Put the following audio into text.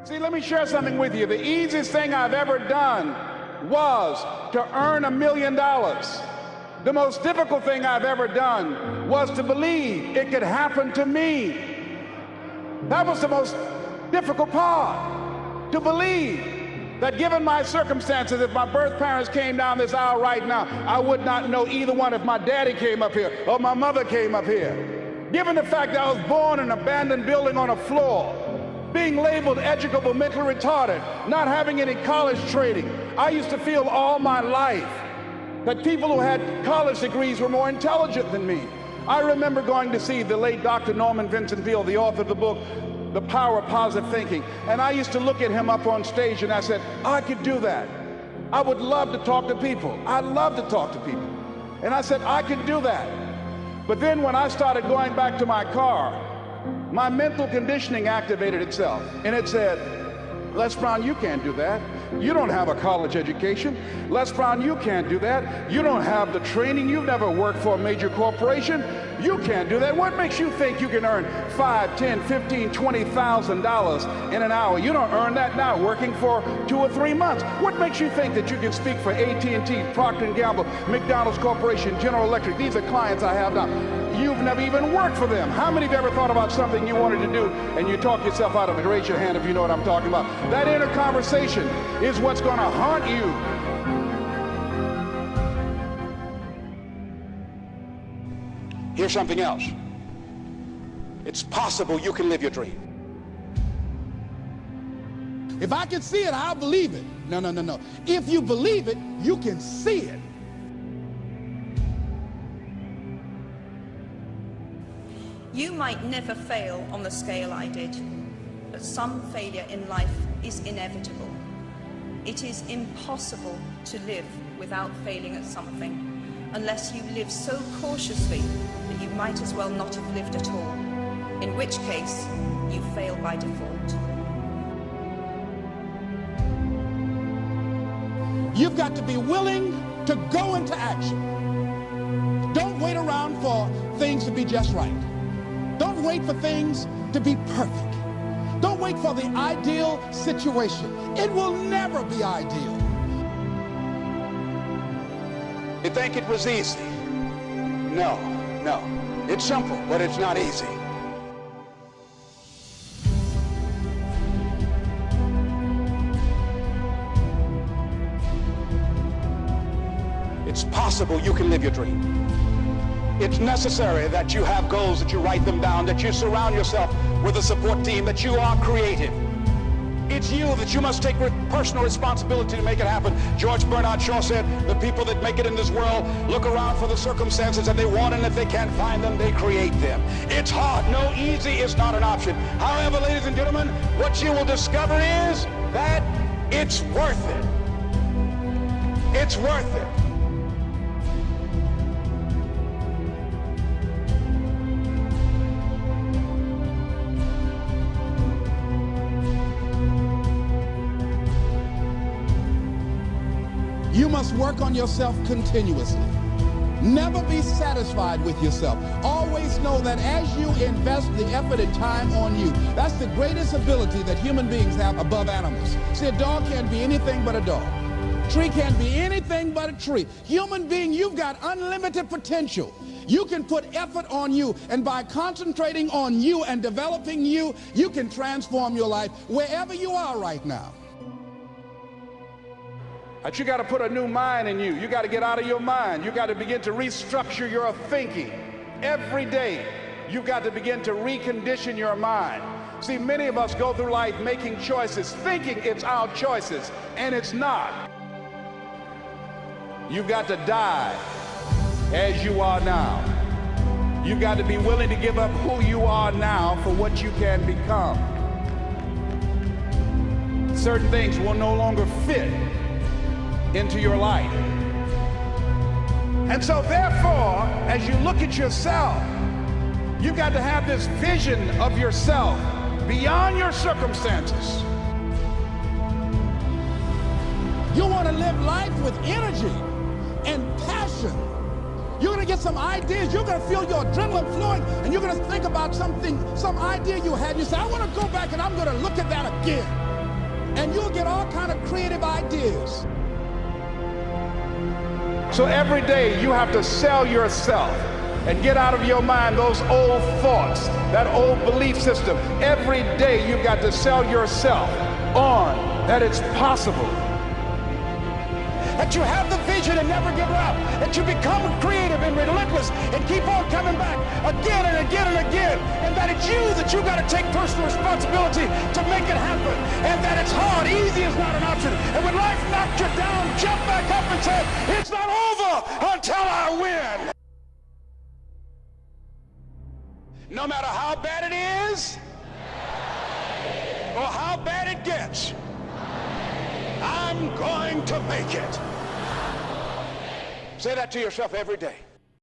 See, let me share something with you. The easiest thing I've ever done was to earn $1 million. The most difficult thing I've ever done was to believe it could happen to me. That was the most difficult part, to believe that given my circumstances, if my birth parents came down this aisle right now, I would not know either one if my daddy came up here or my mother came up here. Given the fact that I was born in an abandoned building on a floor, being labeled educable, mentally retarded, not having any college training, I used to feel all my life that people who had college degrees were more intelligent than me. I remember going to see the late Dr. Norman Vincent Peale, the author of the book, The Power of Positive Thinking. And I used to look at him up on stage and I said, I could do that. I would love to talk to people. I love to talk to people. And I said, I could do that. But then when I started going back to my car, my mental conditioning activated itself. And it said, Les Brown, you can't do that. You don't have a college education. Les Brown, you can't do that. You don't have the training. You've never worked for a major corporation. You can't do that. What makes you think you can earn $5, $10, $15, $20,000 in an hour? You don't earn that now working for 2 or 3 months. What makes you think that you can speak for AT&T, Procter & Gamble, McDonald's Corporation, General Electric? These are clients I have now. You've never even worked for them. How many of you ever thought about something you wanted to do and you talk yourself out of it? Raise your hand if you know what I'm talking about. That inner conversation is what's going to haunt you. Here's something else. It's possible you can live your dream. If I can see it, I'll believe it. No, no, no, no. If you believe it, you can see it. You might never fail on the scale I did, but some failure in life is inevitable. It is impossible to live without failing at something, unless you live so cautiously that you might as well not have lived at all, in which case you fail by default. You've got to be willing to go into action. Don't wait around for things to be just right. Don't wait for things to be perfect. Don't wait for the ideal situation. It will never be ideal. You think it was easy? No, no. It's simple, but it's not easy. It's possible you can live your dream. It's necessary that you have goals, that you write them down, that you surround yourself with a support team, that you are creative. It's you that you must take personal responsibility to make it happen. George Bernard Shaw said, the people that make it in this world look around for the circumstances that they want, and if they can't find them, they create them. It's hard. No, easy is not an option. However, ladies and gentlemen, what you will discover is that it's worth it. It's worth it. You must work on yourself continuously. Never be satisfied with yourself. Always know that as you invest the effort and time on you, that's the greatest ability that human beings have above animals. See, a dog can't be anything but a dog. A tree can't be anything but a tree. Human being, you've got unlimited potential. You can put effort on you, and by concentrating on you and developing you, you can transform your life wherever you are right now. But you got to put a new mind in you. You got to get out of your mind. You got to begin to restructure your thinking. Every day, you've got to begin to recondition your mind. See, many of us go through life making choices, thinking it's our choices, and it's not. You've got to die as you are now. You've got to be willing to give up who you are now for what you can become. Certain things will no longer fit into your life. And so therefore, as you look at yourself, you've got to have this vision of yourself beyond your circumstances. You want to live life with energy and passion. You're going to get some ideas. You're going to feel your adrenaline flowing, and you're going to think about something, some idea you had. You say, I want to go back and I'm going to look at that again. and you'll get all kind of creative ideas. So every day you have to sell yourself and get out of your mind those old thoughts, that old belief system. Every day you've got to sell yourself on that it's possible. That you have the vision and never give up. That you become creative and relentless and keep on coming back again and again and again. And that it's you that you got to take personal responsibility to make it happen. And that it's hard. Easy is not an option. And when life knocks you down, jump back up and say, it's not over until I win. No matter how bad it is or how bad it gets, I'm going to make it. Say that to yourself every day.